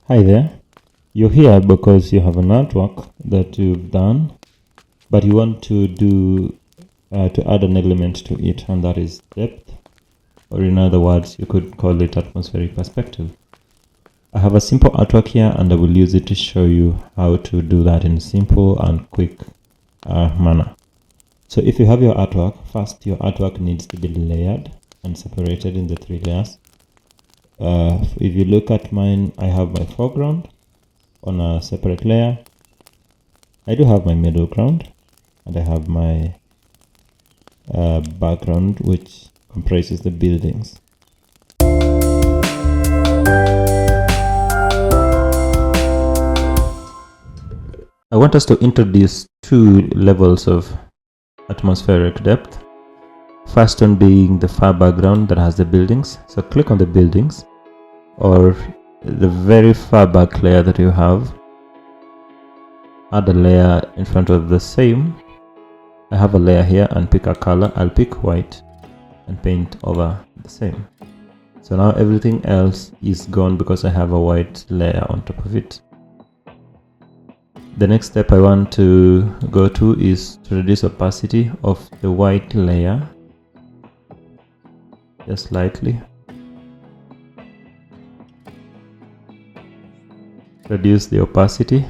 Hi there. You're here because you have an artwork that you've done, but you want to add an element to it, and that is depth, or in other words, you could call it atmospheric perspective. I have a simple artwork here, and I will use it to show you how to do that in a simple and quick manner. So if you have your artwork, first your artwork needs to be layered and separated in the 3 layers. If you look at mine, I have my foreground on a separate layer. I do have my middle ground, and I have my background, which comprises the buildings. I want us to introduce 2 levels of atmospheric depth. First one being the far background that has the buildings. So click on the buildings, or the very far back layer that you have. Add a layer in front of the same. I have a layer here, and pick a color. I'll pick white and paint over the same. So now everything else is gone because I have a white layer on top of it. The next step I want to go to is to reduce opacity of the white layer, just slightly. Reduce the opacity,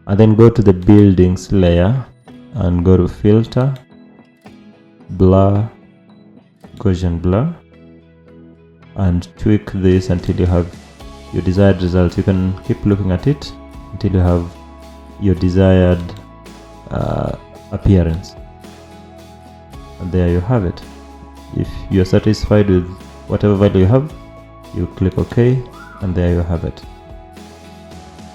and then go to the buildings layer and go to filter, blur, Gaussian blur, and tweak this until you have your desired result. You can keep looking at it until you have your desired appearance, and there you have it. If you are satisfied with whatever value you have, you click OK, and there you have it.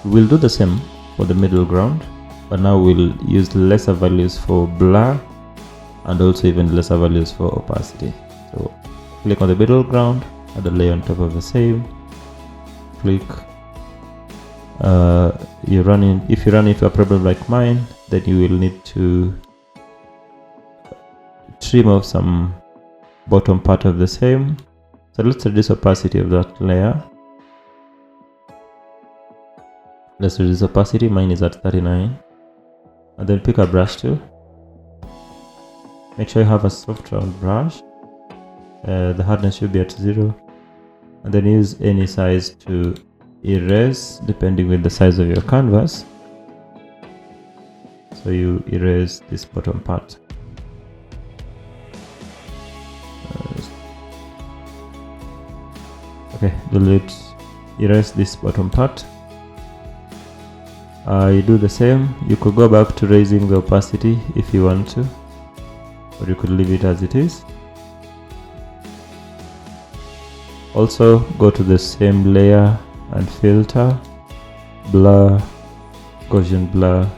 We'll do the same for the middle ground, but now we'll use lesser values for blur and also even lesser values for opacity. So click on the middle ground, add a layer on top of the same, click. If you run into a problem like mine, then you will need to trim off some bottom part of the same. So let's reduce opacity of that layer. Let's reduce opacity. Mine is at 39. And then pick a brush tool. Make sure you have a soft round brush. The hardness should be at 0. And then use any size to erase depending with the size of your canvas. So you erase this bottom part. Okay, erase this bottom part. You do the same. You could go back to raising the opacity if you want to, or you could leave it as it is. Also go to the same layer and filter, blur, Gaussian blur,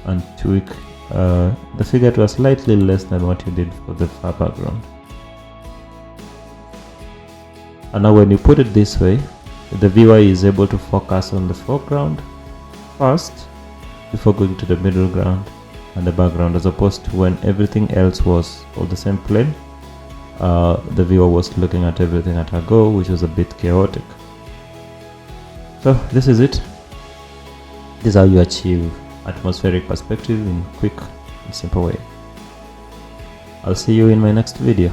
and tweak the figure to a slightly less than what you did for the far background. And now when you put it this way, the viewer is able to focus on the foreground first before going to the middle ground and the background, as opposed to when everything else was on the same plane. The viewer was looking at everything at a go, which was a bit chaotic. So this is it. This is how you achieve atmospheric perspective in quick and simple way. I'll see you in my next video.